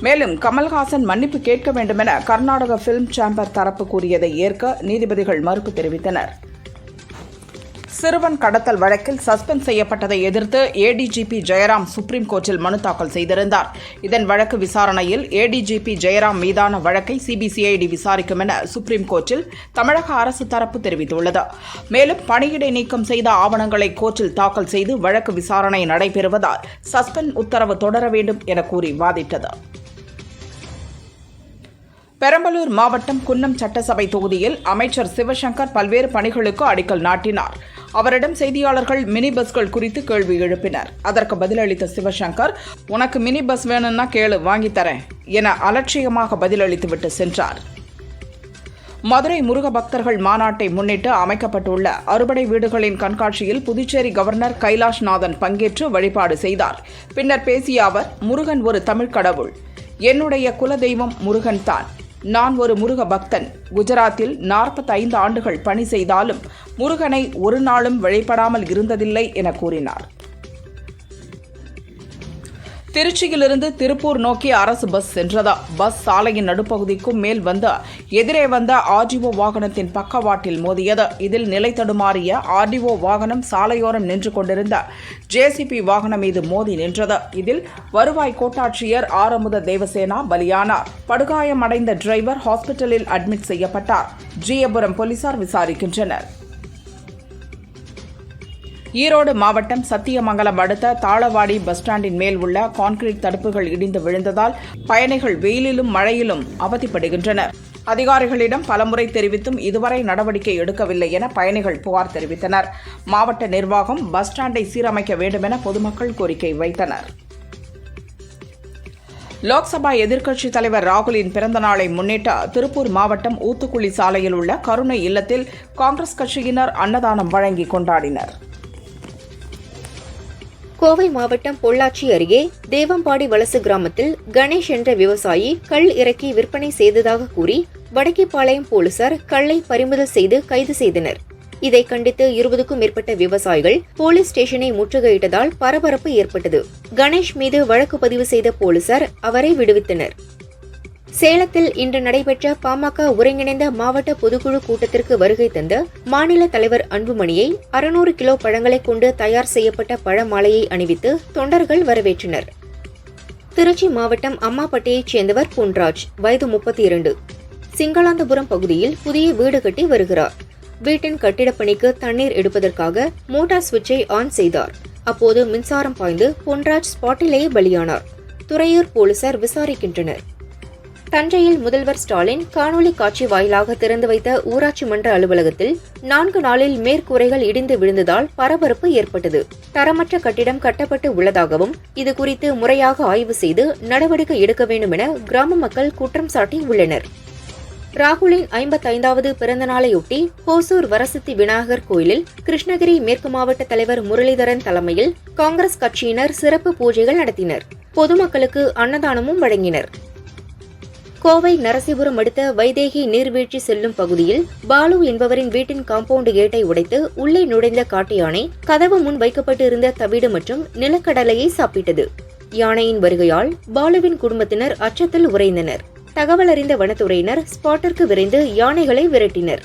மேலும் கமல்ஹாசன் மன்னிப்பு கேட்க வேண்டுமென கர்நாடக பிலிம் சேம்பர் தரப்பு கூறியதை ஏற்க நீதிபதிகள் மறுப்பு தெரிவித்தனர். சிறுவன் கடத்தல் வழக்கில் சஸ்பெண்ட் செய்யப்பட்டதை எதிர்த்து ஏடிஜிபி ஜெயராம் சுப்ரீம் கோர்ட்டில் மனு தாக்கல் செய்திருந்தார். இதன் வழக்கு விசாரணையில் ஏடிஜிபி ஜெயராம் மீதான வழக்கை சிபிசிஐடி விசாரிக்கும் என சுப்ரீம் கோர்ட்டில் தமிழக அரசு தரப்பு தெரிவித்துள்ளது. மேலும் பணியிடை நீக்கம் செய்த ஆவணங்களை கோர்ட்டில் தாக்கல் செய்து வழக்கு விசாரணை நடைபெறுவதால் சஸ்பெண்ட் உத்தரவு தொடர வேண்டும் என கூறி வாதிட்டது. பெரம்பலூர் மாவட்டம் குன்னம் சட்டசபை தொகுதியில் அமைச்சர் சிவசங்கர் பல்வேறு பணிகளுக்கு அடிக்கல் நாட்டினார். அவரிடம் செய்தியாளர்கள் மினி பஸ்கள் குறித்து கேள்வி எழுப்பினர். அதற்கு பதிலளித்த சிவசங்கர், உனக்கு மினி பஸ் வேணும்னா கேளு, வாங்கித்தரேன் என அலட்சியமாக பதிலளித்துவிட்டு சென்றார். மதுரை முருக பக்தர்கள் மாநாட்டை முன்னிட்டு அமைக்கப்பட்டுள்ள அறுபடை வீடுகளின் கண்காட்சியில் புதுச்சேரி கவர்னர் கைலாஷ்நாதன் பங்கேற்று வழிபாடு செய்தார். பின்னர் பேசிய அவர், முருகன் ஒரு தமிழ் கடவுள், என்னுடைய குலதெய்வம் முருகன் தான். நான் ஒரு முருக பக்தன். குஜராத்தில் 45 ஆண்டுகள் பணி செய்தாலும் முருகனை ஒரு நாளும் வழிபடாமல் இருந்ததில்லை என கூறினார். திருச்சியிலிருந்து திருப்பூர் நோக்கி அரசு பஸ் சென்றதா. பஸ் சாலையின் நடுப்பகுதிக்கும் மேல் எதிரே வந்த ஆர்டிஓ வாகனத்தின் பக்கவாட்டில் மோதியது. இதில் நிலை தடுமாறிய ஆர்டிஓ வாகனம் சாலையோரம் நின்று கொண்டிருந்த ஜேசிபி வாகனம் மீது மோதி நின்றது. இதில் வருவாய் கோட்டாட்சியர் ஆரமுத தேவசேனா பலியானார். படுகாயமடைந்த டிரைவர் ஹாஸ்பிட்டலில் அட்மிட் செய்யப்பட்டார். ஜியபுரம் போலீசார் விசாரிக்கின்றனர். ஈரோடு மாவட்டம் சத்தியமங்கலம் அடுத்த தாளவாடி பஸ் ஸ்டாண்டின் மேல் உள்ள கான்கிரீட் தடுப்புகள் இடிந்து விழுந்ததால் பயணிகள் வெயிலிலும் மழையிலும் அவதிப்படுகின்றனர். அதிகாரிகளிடம் பலமுறை தெரிவித்தும் இதுவரை நடவடிக்கை எடுக்கவில்லை என பயணிகள் புகார் தெரிவித்தனர். மாவட்ட நிர்வாகம் பஸ் ஸ்டாண்டை சீரமைக்க வேண்டும் என பொதுமக்கள் கோரிக்கை வைத்தனர். லோக்சபா எதிர்க்கட்சித் தலைவர் ராகுலின் பிறந்த நாளை முன்னிட்டு திருப்பூர் மாவட்டம் ஊத்துக்குளி சாலையில் உள்ள கருணை இல்லத்தில் காங்கிரஸ் கட்சியினர் அன்னதானம் வழங்கி கொண்டாடினர். கோவை மாவட்டம் பொள்ளாச்சி அருகே தேவம்பாடி வலசு கிராமத்தில் கணேஷ் என்ற விவசாயி கள் இறக்கி விற்பனை செய்ததாக கூறி வடக்கிப்பாளையம் போலீசார் கல்லை பறிமுதல் செய்து கைது செய்தனர். இதை கண்டித்து 20க்கும் மேற்பட்ட விவசாயிகள் போலீஸ் ஸ்டேஷனை முற்றுகையிட்டதால் பரபரப்பு ஏற்பட்டது. கணேஷ் மீது வழக்கு பதிவு செய்த போலீசார் அவரை விடுவித்தனர். சேலத்தில் இன்று நடைபெற்ற பாமக ஒருங்கிணைந்த மாவட்ட பொதுக்குழு கூட்டத்திற்கு வருகை தந்த மாநில தலைவர் அன்புமணியை 600 கிலோ பழங்களை கொண்டு தயார் செய்யப்பட்ட பழமாலையை அணிவித்து தொண்டர்கள் வரவேற்றனர். திருச்சி மாவட்டம் அம்மாப்பட்டியைச் சேர்ந்தவர் பொன்ராஜ், வயது 32, சிங்களாந்தபுரம் பகுதியில் புதிய வீடு கட்டி வருகிறார். வீட்டின் கட்டிடப் பணிக்கு தண்ணீர் எடுப்பதற்காக மோட்டார் சுவிட்சை ஆன் செய்தார். அப்போது மின்சாரம் பாய்ந்து பொன்ராஜ் ஸ்பாட்டிலேயே பலியானார். துறையூர் போலீசார் விசாரிக்கின்றனர். தஞ்சையில் முதல்வர் ஸ்டாலின் காணொலி காட்சி வாயிலாக திறந்து வைத்த ஊராட்சி மன்ற அலுவலகத்தில் 4 நாளில் மேற்கூரைகள் இடிந்து விழுந்ததால் பரபரப்பு ஏற்பட்டது. தரமற்ற கட்டிடம் கட்டப்பட்டு உள்ளதாகவும் இதுகுறித்து முறையாக ஆய்வு செய்து நடவடிக்கை எடுக்க வேண்டும் என கிராம மக்கள் குற்றம் சாட்டி உள்ளனர். ராகுலின் 55வது பிறந்த நாளையொட்டி ஹோசூர் வரசித்தி விநாயகர் கோயிலில் கிருஷ்ணகிரி மேற்கு மாவட்ட தலைவர் முரளிதரன் தலைமையில் காங்கிரஸ் கட்சியினர் சிறப்பு பூஜைகள் நடத்தினர். பொதுமக்களுக்கு அன்னதானமும் வழங்கினர். கோவை நரசிபுரம் அடுத்த வைதேகி நீர்வீழ்ச்சி செல்லும் பகுதியில் பாலு என்பவரின் வீட்டின் காம்பவுண்ட் கேட்டை உடைத்து உள்ளே நுழைந்த காட்டு யானை கதவு முன் வைக்கப்பட்டு இருந்த தவிடு மற்றும் நிலக்கடலையை சாப்பிட்டது. யானையின் வருகையால் பாலுவின் குடும்பத்தினர் அச்சத்தில் உறைந்தனர். தகவல் அறிந்த வனத்துறையினர் ஸ்பாட்டிற்கு விரைந்து யானைகளை விரட்டினர்.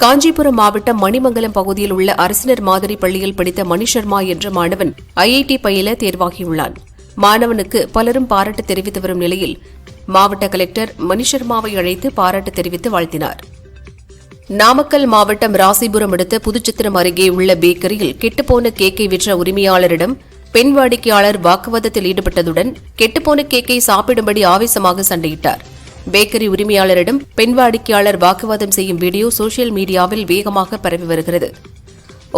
காஞ்சிபுரம் மாவட்டம் மணிமங்கலம் பகுதியில் உள்ள அரசினர் மாதிரி பள்ளியில் படித்த மணி சர்மா என்ற மாணவன் IIT பயில தேர்வாகியுள்ளான். மாணவனுக்கு பலரும் பாராட்டு தெரிவித்து வரும் நிலையில் மாவட்ட கலெக்டர் மணி சர்மாவை அழைத்து பாராட்டு தெரிவித்து வாழ்த்தினார். நாமக்கல் மாவட்டம் ராசிபுரம் அடுத்த புதுச்சித்திரம் அருகே உள்ள பேக்கரியில் கெட்டுப்போன கேக்கை விற்ற உரிமையாளரிடம் பெண் வாடிக்கையாளர் வாக்குவாதத்தில் ஈடுபட்டதுடன் கெட்டுப்போன கேக்கை சாப்பிடும்படி ஆவேசமாக சண்டையிட்டார். பேக்கரி உரிமையாளரிடம் பெண் வாடிக்கையாளர் வாக்குவாதம் செய்யும் வீடியோ சோசியல் மீடியாவில் வேகமாக பரவி வருகிறது.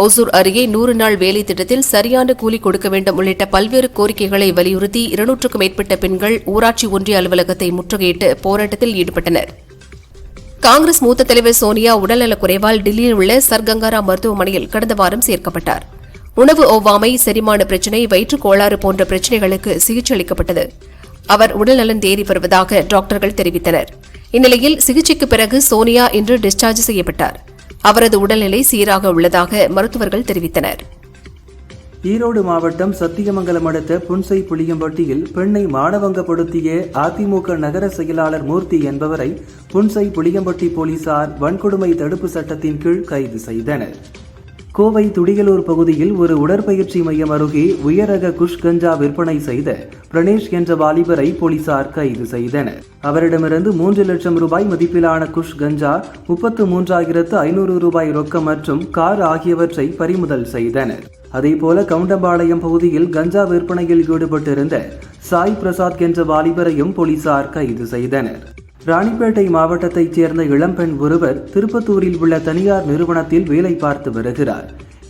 ஓசூர் அருகே 100 நாள் வேலை திட்டத்தில் சரியான கூலி கொடுக்க வேண்டும் உள்ளிட்ட பல்வேறு கோரிக்கைகளை வலியுறுத்தி 200க்கும் மேற்பட்ட பெண்கள் ஊராட்சி ஒன்றிய அலுவலகத்தை முற்றுகையிட்டு போராட்டத்தில் ஈடுபட்டனர். காங்கிரஸ் மூத்த தலைவர் சோனியா உடல்நலக் குறைவால் டெல்லியில் உள்ள சர்கங்காரா மருத்துவமனையில் கடந்த வாரம் சேர்க்கப்பட்டார். உணவு ஒவ்வாமை, செரிமான பிரச்சினை, வயிற்றுக் கோளாறு போன்ற பிரச்சினைகளுக்கு சிகிச்சை அளிக்கப்பட்டது. அவர் உடல்நலன் தேறி வருவதாக டாக்டர்கள் தெரிவித்தனர். இந்நிலையில் சிகிச்சைக்கு பிறகு சோனியா இன்று டிஸ்சார்ஜ் செய்யப்பட்டார். அவரது உடல்நிலை சீராக உள்ளதாக மருத்துவர்கள் தெரிவித்தனர். ஈரோடு மாவட்டம் சத்தியமங்கலம் அடுத்த புன்சை புளியம்பட்டியில் பெண்ணை மானபங்கப்படுத்திய அதிமுக நகர செயலாளர் மூர்த்தி என்பவரை புன்சை புளியம்பட்டி போலீசார் வன்கொடுமை தடுப்பு சட்டத்தின் கீழ் கைது செய்தனர். கோவை துடியலூர் பகுதியில் ஒரு உடற்பயிற்சி மையம் அருகே உயரக குஷ் கஞ்சா விற்பனை செய்த பிரணேஷ் என்ற வாலிபரை போலீசார் கைது செய்தனர். அவரிடமிருந்து 3 லட்சம் ரூபாய் மதிப்பிலான குஷ் கஞ்சா, 33,500 ரூபாய் ரொக்கம் மற்றும் கார் ஆகியவற்றை பறிமுதல் செய்தனர். அதேபோல கவுண்டம்பாளையம் பகுதியில் கஞ்சா விற்பனையில் ஈடுபட்டிருந்த சாய் பிரசாத் என்ற வாலிபரையும் போலீசார் கைது செய்தனர். ராணிப்பேட்டை மாவட்டத்தைச் சேர்ந்த இளம்பெண் ஒருவர் திருப்பத்தூரில் உள்ள தனியார் நிறுவனத்தில் வேலை பார்த்து வருகிறார்.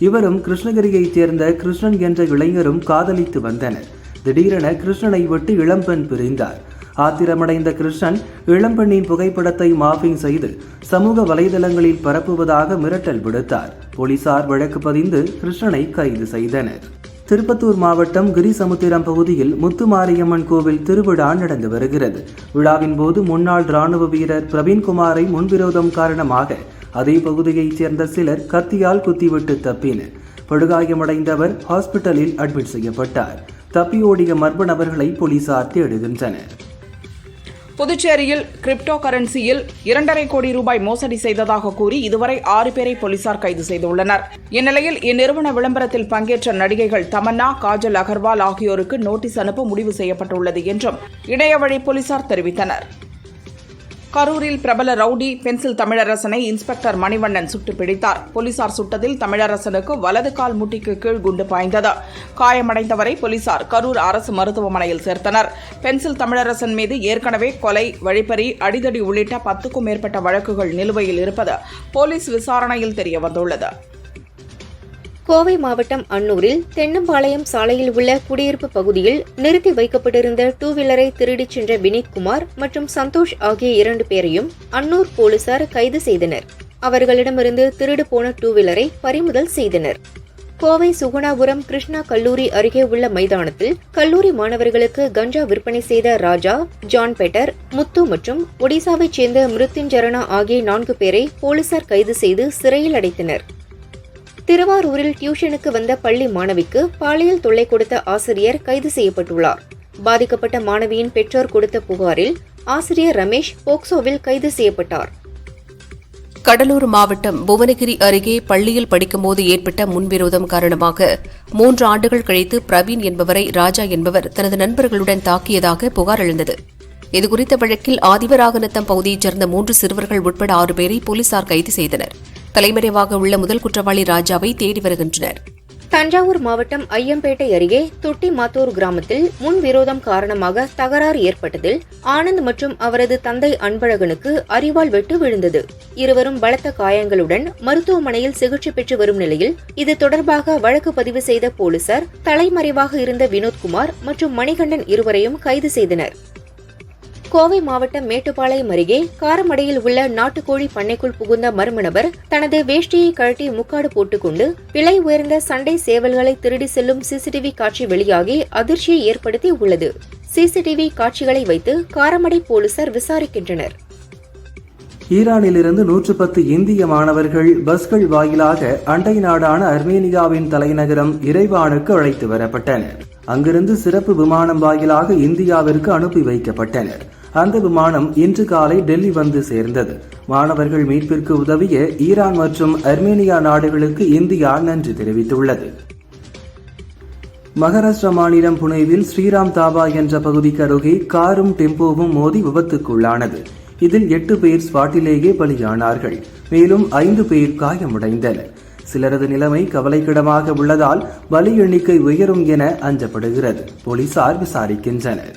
இவரும் கிருஷ்ணகிரியைச் சேர்ந்த கிருஷ்ணன் என்ற இளைஞரும் காதலித்து வந்தனர். திடீரென கிருஷ்ணனை விட்டு இளம்பெண் பிரிந்தார். ஆத்திரமடைந்த கிருஷ்ணன் இளம்பெண்ணின் புகைப்படத்தை மார்பிங் செய்து சமூக வலைதளங்களில் பரப்புவதாக மிரட்டல் விடுத்தார். போலீசார் வழக்கு பதிந்து கிருஷ்ணனை கைது செய்தனர். திருப்பத்தூர் மாவட்டம் கிரிசமுத்திரம் பகுதியில் முத்துமாரியம்மன் கோவில் திருவிழா நடந்து வருகிறது. விழாவின் போது முன்னாள் ராணுவ வீரர் பிரவீன்குமாரை முன்விரோதம் காரணமாக அதே பகுதியைச் சேர்ந்த சிலர் கத்தியால் குத்திவிட்டு தப்பினர். படுகாயமடைந்தவர் ஹாஸ்பிட்டலில் அட்மிட் செய்யப்பட்டார். தப்பியோடிய மர்ம நபர்களை போலீசார் தேடுகின்றனர். புதுச்சேரியில் கிரிப்டோ கரன்சியில் 2.5 கோடி ரூபாய் மோசடி செய்ததாக கூறி இதுவரை 6 பேரை போலீசார் கைது செய்துள்ளனர். இந்நிலையில் இந்நிறுவன விளம்பரத்தில் பங்கேற்ற நடிகைகள் தமன்னா, காஜல் அகர்வால் ஆகியோருக்கு நோட்டீஸ் அனுப்ப முடிவு செய்யப்பட்டுள்ளது என்றும் இணையவழி போலீசார் தெரிவித்தனர். கரூரில் பிரபல ரவுடி பென்சில் தமிழரசனை இன்ஸ்பெக்டர் மணிவண்ணன் சுட்டு பிடித்தார். போலீசார் சுட்டதில் தமிழரசனுக்கு வலது கால் முட்டிக்கு கீழ் குண்டு பாய்ந்தது. காயமடைந்தவரை போலீசார் கரூர் அரசு மருத்துவமனையில் சேர்த்தனர். பென்சில் தமிழரசன் மீது ஏற்கனவே கொலை, வழிப்பறி, அடிதடி உள்ளிட்ட 10க்கும் மேற்பட்ட வழக்குகள் நிலுவையில் இருப்பது போலீஸ் விசாரணையில் தெரியவந்துள்ளது. கோவை மாவட்டம் அன்னூரில் தென்னம்பாளையம் சாலையில் உள்ள குடியிருப்பு பகுதியில் நிறுத்தி வைக்கப்பட்டிருந்த 2 வீலரை திருடிச் சென்ற வினீத்குமார் மற்றும் சந்தோஷ் ஆகிய 2 பேரையும் அன்னூர் போலீசார் கைது செய்தனர். அவர்களிடமிருந்து திருடு போன 2 வீலரை பறிமுதல் செய்தனர். கோவை சுகுணாபுரம் கிருஷ்ணா கல்லூரி அருகே உள்ள மைதானத்தில் கல்லூரி மாணவர்களுக்கு கஞ்சா விற்பனை செய்த ராஜா, ஜான் பெட்டர், முத்து மற்றும் ஒடிசாவைச் சேர்ந்த மிருத்யுஞ்சரணா ஆகிய 4 பேரை போலீசார் கைது செய்து சிறையில் அடைத்தனர். திருவாரூரில் டியூஷனுக்கு வந்த பள்ளி மாணவிக்கு பாலியல் தொல்லை கொடுத்த ஆசிரியர் கைது செய்யப்பட்டுள்ளார். பாதிக்கப்பட்ட மாணவியின் பெற்றோர் கொடுத்த புகாரில் ஆசிரியர் ரமேஷ் போக்சோவில் கைது செய்யப்பட்டார். கடலூர் மாவட்டம் புவனகிரி அருகே பள்ளியில் படிக்கும்போது ஏற்பட்ட முன்விரோதம் காரணமாக 3 ஆண்டுகள் கழித்து பிரவீன் என்பவரை ராஜா என்பவர் தனது நண்பர்களுடன் தாக்கியதாக புகார் எழுந்தது. இதுகுறித்த வழக்கில் ஆதிவராகநத்தம் பகுதியைச் சேர்ந்த 3 சிறுவர்கள் உட்பட 6 பேரை போலீசார் கைது செய்தனர். தலைமறைவாக உள்ள முதல் குற்றவாளி ராஜாவை தேடி வருகின்றனர். தஞ்சாவூர் மாவட்டம் ஐயம்பேட்டை அருகே தொட்டிமாத்தூர் கிராமத்தில் முன்விரோதம் காரணமாக தகராறு ஏற்பட்டதில் ஆனந்த் மற்றும் அவரது தந்தை அன்பழகனுக்கு அரிவாள் வெட்டு விழுந்தது. இருவரும் பலத்த காயங்களுடன் மருத்துவமனையில் சிகிச்சை பெற்று வரும் நிலையில் இது தொடர்பாக வழக்கு பதிவு செய்த போலீசார் தலைமறைவாக இருந்த வினோத்குமார் மற்றும் மணிகண்டன் இருவரையும் கைது செய்தனர். கோவை மாவட்டம் மேட்டுப்பாளையம் அருகே காரமடையில் உள்ள நாட்டுக்கோழி பண்ணைக்குள் புகுந்த மர்ம நபர் தனது வேஷ்டியை கழட்டி முக்காடு போட்டுக்கொண்டு விலை உயர்ந்த சண்டை சேவல்களை திருடி செல்லும் சிசிடிவி காட்சி வெளியாகி அதிர்ச்சியை ஏற்படுத்தி உள்ளது. சிசிடிவி காட்சிகளை வைத்து காரமடை போலீசார் விசாரிக்கின்றனர். ஈரானிலிருந்து 110 இந்திய மாணவர்கள் பஸ்கள் வாயிலாக அண்டை நாடான அர்மேனியாவின் தலைநகரம் இறைவானுக்கு அழைத்து வரப்பட்டனர். அங்கிருந்து சிறப்பு விமானம் வாயிலாக இந்தியாவிற்கு அனுப்பி வைக்கப்பட்டனர். அந்த விமானம் இன்று காலை டெல்லி வந்து சேர்ந்தது. மாணவர்கள் மீட்பிற்கு உதவிய ஈரான் மற்றும் அர்மேனியா நாடுகளுக்கு இந்தியா நன்றி தெரிவித்துள்ளது. மகாராஷ்டிரா மாநிலம் புனேவில் ஸ்ரீராம் தாபா என்ற பகுதிக்கு அருகே காரும் டெம்போவும் மோதி விபத்துக்குள்ளானது. இதில் 8 பேர் ஸ்பாட்டிலேயே பலியானார்கள். மேலும் 5 பேர் காயமடைந்தனர். சிலரது நிலைமை கவலைக்கிடமாக உள்ளதால் பலி எண்ணிக்கை உயரும் என அஞ்சப்படுகிறது. போலீசார் விசாரிக்கின்றனர்.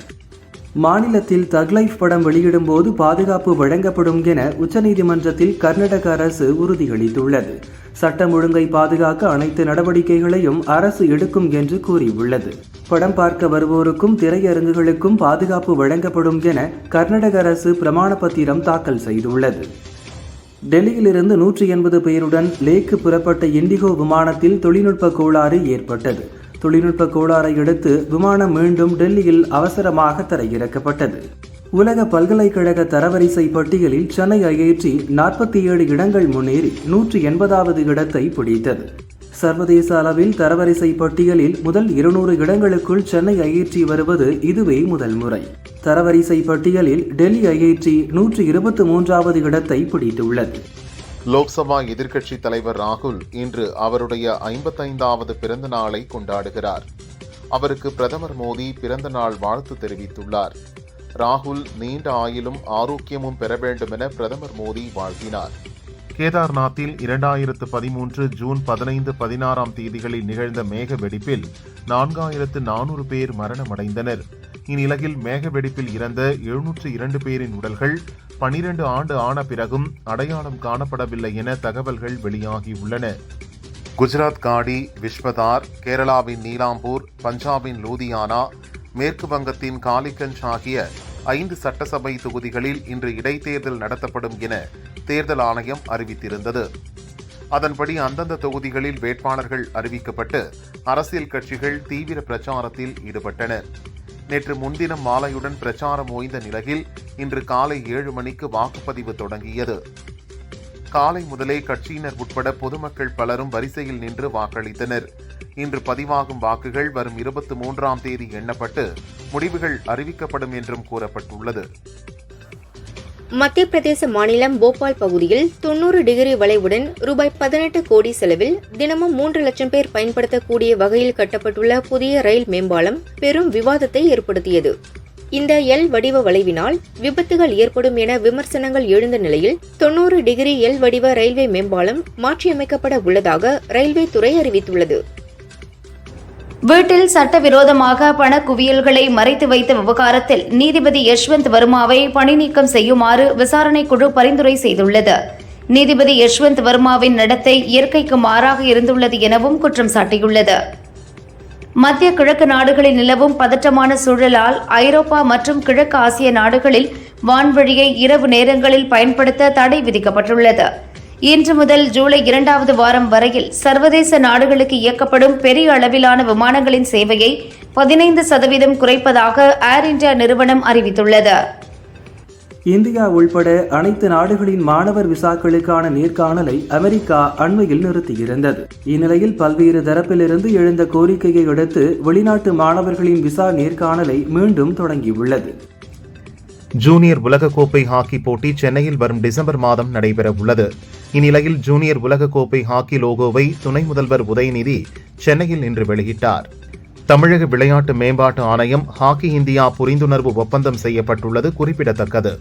மாநிலத்தில் தக் லைஃப் படம் வெளியிடும் போது பாதுகாப்பு வழங்கப்படும் என உச்சநீதிமன்றத்தில் கர்நாடக அரசு உறுதியளித்துள்ளது. சட்டம் ஒழுங்கை பாதுகாக்க அனைத்து நடவடிக்கைகளையும் அரசு எடுக்கும் என்று கூறியுள்ளது. படம் பார்க்க வருவோருக்கும் திரையரங்குகளுக்கும் பாதுகாப்பு வழங்கப்படும் என கர்நாடக அரசு பிரமாண பத்திரம் தாக்கல் செய்துள்ளது. டெல்லியிலிருந்து 180 பேருடன் லேக்கு புறப்பட்ட இண்டிகோ விமானத்தில் தொழில்நுட்ப கோளாறு ஏற்பட்டது. தொழில்நுட்ப கோளாறை அடுத்து விமானம் மீண்டும் டெல்லியில் அவசரமாக தரையிறக்கப்பட்டது. உலக பல்கலைக்கழக தரவரிசை பட்டியலில் சென்னை ஐஐடி 47 இடங்கள் முன்னேறி 180வது இடத்தை பிடித்தது. சர்வதேச அளவில் தரவரிசை பட்டியலில் முதல் 200 இடங்களுக்குள் சென்னை ஐஐடி வருவது இதுவே முதல் முறை. தரவரிசை பட்டியலில் டெல்லி ஐஐடி 123வது இடத்தை பிடித்துள்ளது. லோக்சபா எதிர்க்கட்சித் தலைவர் ராகுல் இன்று அவருடைய 55வது பிறந்த நாளை கொண்டாடுகிறார். அவருக்கு பிரதமர் மோடி பிறந்த நாள் வாழ்த்து தெரிவித்துள்ளார். ராகுல் நீண்ட ஆயுளும் ஆரோக்கியமும் பெற வேண்டும் என பிரதமர் மோடி வாழ்த்தினார். கேதார்நாத்தில் 2013 ஜூன் 15, 16 தேதிகளில் நிகழ்ந்த மேக வெடிப்பில் 4400 பேர் மரணமடைந்தனர். இந்நிலையில் மேக வெடிப்பில் இறந்த 702 பேரின் உடல்கள் 12 ஆண்டு ஆன பிறகும் அடையாளம் காணப்படவில்லை என தகவல்கள் வெளியாகியுள்ளன. குஜராத் காடி, விஸ்வதார், கேரளாவின் நீலாம்பூர், பஞ்சாபின் லூதியானா, மேற்கு வங்கத்தின் காலிகஞ்ச் ஆகிய 5 சட்டசபை தொகுதிகளில் இன்று இடைத்தேர்தல் நடத்தப்படும் என தேர்தல் ஆணையம் அறிவித்திருந்தது. அதன்படி அந்தந்த தொகுதிகளில் வேட்பாளர்கள் அறிவிக்கப்பட்டு அரசியல் கட்சிகள் தீவிர பிரச்சாரத்தில் ஈடுபட்டன. நேற்று முன்தினம் மாலையுடன் பிரச்சாரம் ஓய்ந்த நிலையில் இன்று காலை 7 மணிக்கு வாக்குப்பதிவு தொடங்கியது. காலை முதலே கட்சியினர் உட்பட பொதுமக்கள் பலரும் வரிசையில் நின்று வாக்களித்தனர். இன்று பதிவாகும் வாக்குகள் வரும் 23ஆம் தேதி எண்ணப்பட்டு முடிவுகள் அறிவிக்கப்படும் என்றும் கூறப்பட்டுள்ளது. மத்திய பிரதேச மாநிலம் போபால் பகுதியில் 90 டிகிரி வளைவுடன் ரூபாய் 18 கோடி செலவில் தினமும் 3 லட்சம் பேர் பயன்படுத்தக்கூடிய வகையில் கட்டப்பட்டுள்ள புதிய ரயில் மேம்பாலம் பெரும் விவாதத்தை ஏற்படுத்தியது. இந்த எல் வடிவ வளைவினால் விபத்துகள் ஏற்படும் என விமர்சனங்கள் எழுந்த நிலையில் 90 டிகிரி எல் வடிவ ரயில்வே மேம்பாலம் மாற்றியமைக்கப்பட உள்ளதாக ரயில்வே துறை அறிவித்துள்ளது. வீட்டில் சட்டவிரோதமாக பண குவியல்களை மறைத்து வைத்த விவகாரத்தில் நீதிபதி யஷ்வந்த் வர்மாவை பணி நீக்கம் செய்யுமாறு விசாரணை குழு பரிந்துரை செய்துள்ளது. நீதிபதி யஷ்வந்த் வர்மாவின் நடத்தை இயற்கைக்கு மாறாக இருந்துள்ளது எனவும் குற்றம் சாட்டியுள்ளது. மத்திய கிழக்கு நாடுகளில் நிலவும் பதற்றமான சூழலால் ஐரோப்பா மற்றும் கிழக்கு ஆசிய நாடுகளில் வான்வழியை இரவு நேரங்களில் பயன்படுத்த தடை விதிக்கப்பட்டுள்ளது. இன்று முதல் ஜூலை 2வது வாரம் வரையில் சர்வதேச நாடுகளுக்கு இயக்கப்படும் பெரிய அளவிலான விமானங்களின் சேவையை 15% குறைப்பதாக ஏர் இந்தியா நிறுவனம் அறிவித்துள்ளது. இந்தியா உள்பட அனைத்து நாடுகளின் மாணவர் விசாக்களுக்கான நேர்காணலை அமெரிக்கா அண்மையில் நிறுத்தியிருந்தது. இந்நிலையில் பல்வேறு தரப்பிலிருந்து எழுந்த கோரிக்கையை அடுத்து வெளிநாட்டு மாணவர்களின் விசா நேர்காணலை மீண்டும் தொடங்கியுள்ளது. ஜூனியர் உலகக்கோப்பை ஹாக்கி போட்டி சென்னையில் வரும் டிசம்பர் மாதம் நடைபெறவுள்ளது. இந்நிலையில் ஜூனியர் உலகக்கோப்பை ஹாக்கி லோகோவை துணை முதல்வர் உதயநிதி சென்னையில் இன்று வெளியிட்டார். தமிழக விளையாட்டு மேம்பாட்டு ஆணையம் ஹாக்கி இந்தியா புரிந்துணர்வு ஒப்பந்தம் செய்யப்பட்டுள்ளது குறிப்பிடத்தக்கது.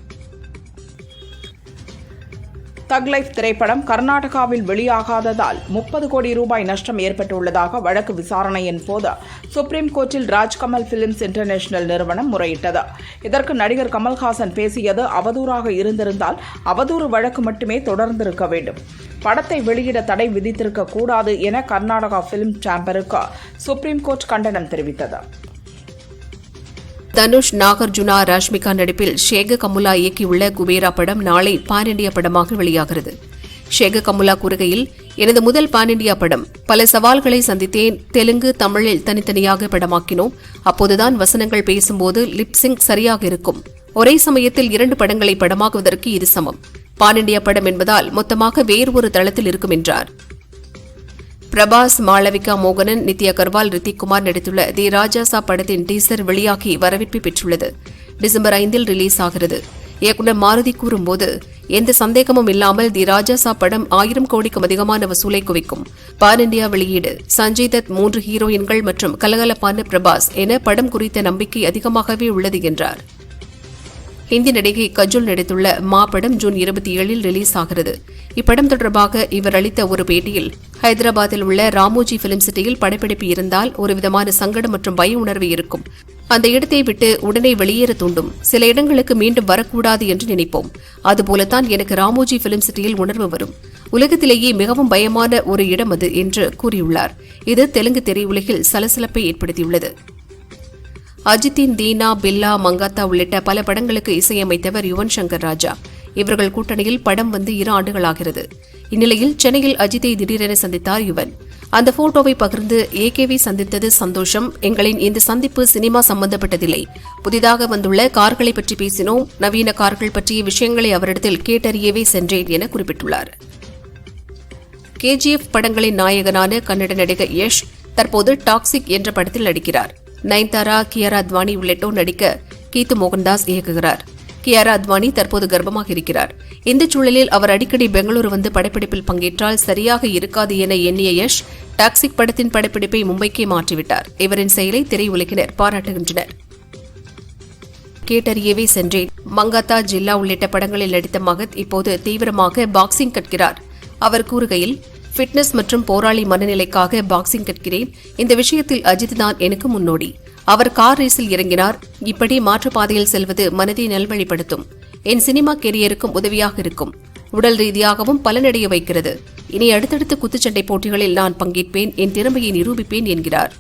தக் லைஃப் திரைப்படம் கர்நாடகாவில் வெளியாகாததால் 30 கோடி ரூபாய் நஷ்டம் ஏற்பட்டுள்ளதாக வழக்கு விசாரணையின் போது சுப்ரீம் கோர்ட்டில் ராஜ்கமல் பிலிம்ஸ் இன்டர்நேஷனல் நிறுவனம் முறையிட்டது. இதற்கு நடிகர் கமல்ஹாசன் பேசியது அவதூறாக இருந்திருந்தால் அவதூறு வழக்கு மட்டுமே தொடர்ந்திருக்க வேண்டும். படத்தை வெளியிட தடை விதித்திருக்க கூடாது என கர்நாடகா பிலிம் சேம்பருக்கு சுப்ரீம் கோர்ட் கண்டனம் தெரிவித்தது. தனுஷ், நாகார்ஜுனா, ராஷ்மிகா நடிப்பில் ஷேக கமுலா இயக்கியுள்ள குபேரா படம் நாளை பான் இண்டியா படமாக வெளியாகிறது. ஷேக கமுலா கூறுகையில், எனது முதல் பான் இண்டியா படம். பல சவால்களை சந்தித்தேன். தெலுங்கு, தமிழில் தனித்தனியாக படமாக்கினோம். அப்போதுதான் வசனங்கள் பேசும்போது லிப்சிங் சரியாக இருக்கும். ஒரே சமயத்தில் 2 படங்களை படமாக்குவதற்கு இது சமம். பான் இண்டியா படம் என்பதால் மொத்தமாக வேறு ஒரு தளத்தில் இருக்கும் என்றார். பிரபாஸ், மாளவிகா மோகனன், நித்யா அகர்வால், ரித்திக் குமார் நடித்துள்ள தி ராஜாசா படத்தின் டீசர் வெளியாகி வரவேற்பை பெற்றுள்ளது. டிசம்பர் 5 ரிலீஸ் ஆகிறது. இயக்குநர் மாருதி கூறும்போது, எந்த சந்தேகமும் இல்லாமல் தி ராஜாசா படம் 1000 கோடிக்கும் அதிகமான வசூலை குவிக்கும். பான் இண்டியா வெளியீடு, சஞ்சய் தத், 3 ஹீரோயின்கள் மற்றும் கலகலப்பான பிரபாஸ் என படம் குறித்த நம்பிக்கை அதிகமாகவே உள்ளது என்றார். ஹிந்தி நடிகை கஜோல் நடித்துள்ள மா படம் ஜூன் 27 ரிலீஸ் ஆகிறது. இப்படம் தொடர்பாக இவர் அளித்த ஒரு பேட்டியில், ஹைதராபாத்தில் உள்ள ராமோஜி பிலிம் சிட்டியில் படப்பிடிப்பு இருந்தால் ஒரு விதமான சங்கடம் மற்றும் பய உணர்வு இருக்கும். அந்த இடத்தை விட்டு உடனே வெளியேற தூண்டும். சில இடங்களுக்கு மீண்டும் வரக்கூடாது என்று நினைப்போம். அதுபோலத்தான் எனக்கு ராமோஜி பிலிம் சிட்டியில் உணர்வு வரும். உலகத்திலேயே மிகவும் பயமான ஒரு இடம் அது என்று கூறியுள்ளார். இது தெலுங்கு திரையுலகில் சலசலப்பை ஏற்படுத்தியுள்ளது. அஜித்தின் தீனா, பில்லா, மங்காத்தா உள்ளிட்ட பல படங்களுக்கு இசையமைத்தவர் யுவன் சங்கர் ராஜா. இவர்கள் கூட்டணியில் படம் வந்து 2 ஆண்டுகளாகிறது. இந்நிலையில் சென்னையில் அஜித்தை திடீரென சந்தித்தார் யுவன். அந்த போட்டோவை பகிர்ந்து, ஏகேவை சந்தித்தது சந்தோஷம். எங்களின் இந்த சந்திப்பு சினிமா சம்பந்தப்பட்டதில்லை. புதிதாக வந்துள்ள கார்களை பற்றி பேசினோம். நவீன கார்கள் பற்றிய விஷயங்களை அவரிடத்தில் கேட்டறியவே சென்றேன் என குறிப்பிட்டுள்ளார். KGF படங்களின் நாயகனான கன்னட நடிகர் யஷ் தற்போது டாக்ஸிக் என்ற படத்தில் நடிக்கிறார். நயன்தாரா, கியாரா அத்வானி உள்ளிட்டோர் நடிக்க கீத்து மோகன்தாஸ் இயக்குகிறார். கியாரா அத்வானி தற்போது கர்ப்பமாக இருக்கிறார். இந்த சூழலில் அவர் அடிக்கடி பெங்களூரு வந்து படப்பிடிப்பில் பங்கேற்றால் சரியாக இருக்காது என எண்ணிய யஷ் டாக்ஸிக் படத்தின் படப்பிடிப்பை மும்பைக்கே மாற்றிவிட்டார். இவரின் செயலை திரையுலகினர் பாராட்டுகின்றனர். கேட்டறியவே சென்றேன். மங்காத்தா, ஜில்லா உள்ளிட்ட படங்களில் நடித்த மகத் இப்போது தீவிரமாக பாக்ஸிங் கற்கிறார். அவர் கூறுகையில், ஃபிட்னஸ் மற்றும் போராளி மனநிலைக்காக பாக்ஸிங் கற்கிறேன். இந்த விஷயத்தில் அஜித் தான் எனக்கு முன்னோடி. அவர் கார் ரேஸில் இறங்கினார். இப்படி மாற்றுப்பாதையில் செல்வது மனதை நல்வழிப்படுத்தும். என் சினிமா கெரியருக்கும் உதவியாக இருக்கும். உடல் ரீதியாகவும் பலனடைய வைக்கிறது. இனி அடுத்தடுத்த குத்துச்சண்டை போட்டிகளில் நான் பங்கேற்பேன். என் திறமையை நிரூபிப்பேன் என்கிறார்.